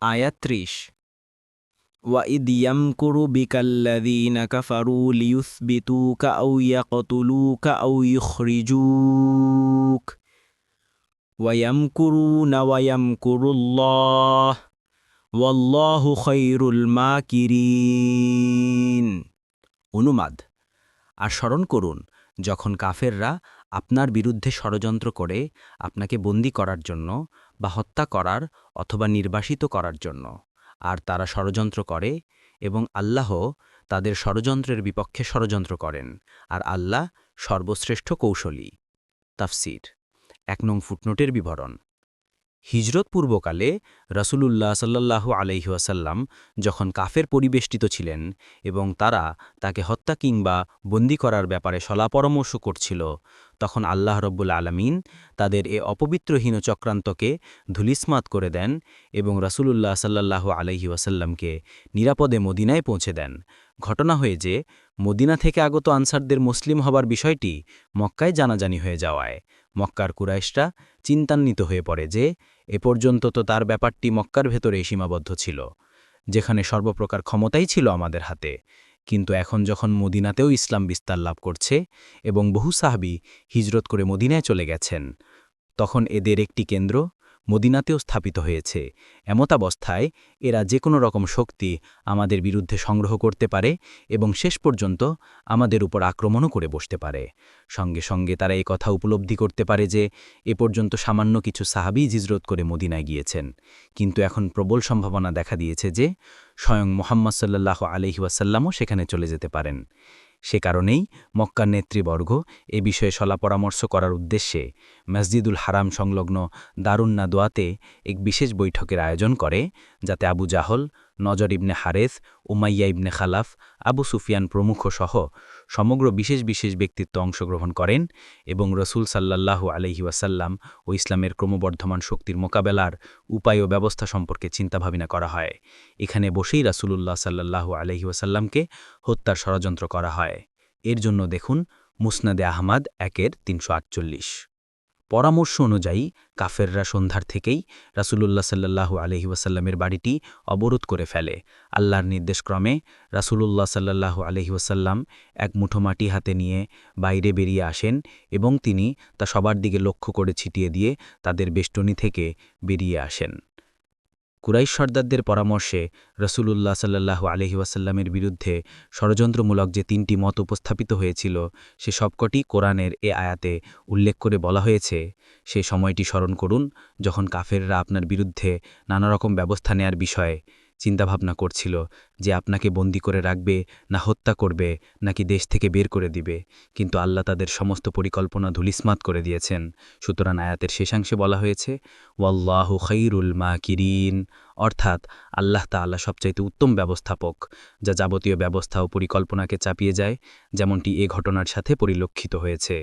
আয়াত ৩০ وَإِذْ يَمْكُرُ بِكَ الَّذِينَ كَفَرُوا لِيُثْبِتُوكَ أَوْ يَقْتُلُوكَ أَوْ يُخْرِجُوكَ وَيَمْكُرُونَ وَيَمْكُرُ اللَّهُ وَاللَّهُ خَيْرُ الْمَاكِرِينَ। অনুবাদ। আর স্মরণ করুন যখন কাফেররা আপনার বিরুদ্ধে ষড়যন্ত্র করে আপনাকে বন্দী করার জন্য বা হত্যা করার অথবা নির্বাসিত করার জন্য, আর তারা ষড়যন্ত্র করে এবং আল্লাহ তাদের ষড়যন্ত্রের বিপক্ষে ষড়যন্ত্র করেন, আর আল্লাহ সর্বশ্রেষ্ঠ কৌশলী। তাফসীর ১ নং ফুটনোটের বিবরণ। হিজরত পূর্বকালে রাসূলুল্লাহ সাল্লাল্লাহু আলাইহি ওয়াসাল্লাম যখন কাফের পরিবেষ্টিত ছিলেন এবং তারা তাকে হত্যা কিংবা বন্দী করার ব্যাপারে সলাপরামর্শ করছিল, তখন আল্লাহ রব্বুল আলামিন তাদের এ অপবিত্রহীন চক্রান্তকে ধূলিস্মাৎ করে দেন এবং রাসূলুল্লাহ সাল্লাল্লাহু আলাইহি ওয়াসাল্লামকে নিরাপদে মদিনায় পৌঁছে দেন। ঘটনা হয়ে যে মদিনা থেকে আগত আনসারদের মুসলিম হবার বিষয়টি মক্কায় জানাজানি হয়ে যাওয়ায় মক্কার কুরাইশরা চিন্তান্বিত হয়ে পড়ে যে এ পর্যন্ত তো তার ব্যাপারটি মক্কার ভেতরেই সীমাবদ্ধ ছিল, যেখানে সর্বপ্রকার ক্ষমতাই ছিল আমাদের হাতে, কিন্তু এখন যখন মদিনাতেও ইসলাম বিস্তার লাভ করছে এবং বহু সাহাবী হিজরত করে মদিনায় চলে গেছেন, তখন এদের একটি কেন্দ্র মদিনাতেও স্থাপিত হয়েছে। এমতাবস্থায় এরা যে কোনো রকম শক্তি আমাদের বিরুদ্ধে সংগ্রহ করতে পারে এবং শেষ পর্যন্ত আমাদের উপর আক্রমণও করে বসতে পারে। সঙ্গে সঙ্গে তারা এই কথা উপলব্ধি করতে পারে যে এ পর্যন্ত সামান্য কিছু সাহাবী হিজরত করে মদিনায় গিয়েছেন, কিন্তু এখন প্রবল সম্ভাবনা দেখা দিয়েছে যে স্বয়ং মুহাম্মদ সাল্লাল্লাহু আলাইহি ওয়াসাল্লামও সেখানে চলে যেতে পারেন। সে কারণেই মক্কার নেতৃবর্গ এ বিষয়ে সলাপরামর্শ করার উদ্দেশ্যে মসজিদুল হারাম সংলগ্ন দারুন নাদওয়াতে এক বিশেষ বৈঠকের আয়োজন করে, যাতে আবু জাহল, নজর ইবনে হারেস, উমাইয়া ইবনে খালাফ, আবু সুফিয়ান প্রমুখ সহ সমগ্র বিশেষ বিশেষ ব্যক্তিত্ব অংশগ্রহণ করেন এবং রসুল সাল্লাল্লাহু আলাইহি ওয়াসাল্লাম ও ইসলামের ক্রমবর্ধমান শক্তির মোকাবেলার উপায় ও ব্যবস্থা সম্পর্কে চিন্তাভাবনা করা হয়। এখানে বসেই রাসূলুল্লাহ সাল্লাল্লাহু আলাইহি ওয়াসাল্লামকে হত্যার ষড়যন্ত্র করা হয়। এর জন্য দেখুন মুসনাদে আহমদ 1-348। পরামর্শ অনুযায়ী কাফেররা সন্ধ্যার থেকেই রাসূলুল্লাহ সাল্লাল্লাহু আলাইহি ওয়াসাল্লামের বাড়িটি অবরোধ করে ফেলে। আল্লাহর নির্দেশক্রমে রাসূলুল্লাহ সাল্লাল্লাহু আলাইহি ওয়াসাল্লাম এক মুঠো মাটি হাতে নিয়ে বাইরে বেরিয়ে আসেন এবং তিনি তা সবার দিকে লক্ষ্য করে ছিটিয়ে দিয়ে তাদের বেষ্টনী থেকে বেরিয়ে আসেন। কুরাইশ সর্দারদের পরামর্শে রাসূলুল্লাহ সাল্লাল্লাহু আলাইহি ওয়াসাল্লামের বিরুদ্ধে ষড়যন্ত্রমূলক যে ৩টি মত উপস্থাপিত হয়েছিল, সে সবকটি কোরআনের এ আয়াতে উল্লেখ করে বলা হয়েছে। সেই সময়টি স্মরণ করুন যখন কাফেররা আপনার বিরুদ্ধে নানা রকম ব্যবস্থা নেয়ার বিষয়ে চিন্তাভাবনা করছিল যে আপনাকে বন্দী করে রাখবে, না হত্যা করবে, নাকি দেশ থেকে বের করে দিবে, কিন্তু আল্লাহ তাদের সমস্ত পরিকল্পনা ধূলিস্মাৎ করে দিয়েছেন। সুতরাং আয়াতের শেষাংশে বলা হয়েছে ওয়াল্লাহু খায়রুল মাকিরিন, অর্থাৎ আল্লাহ তাআলা সবচাইতে উত্তম ব্যবস্থাপক, যা যাবতীয় ব্যবস্থা ও পরিকল্পনাকে চাপিয়ে যায়, যেমনটি এ ঘটনার সাথে পরিলক্ষিত হয়েছে।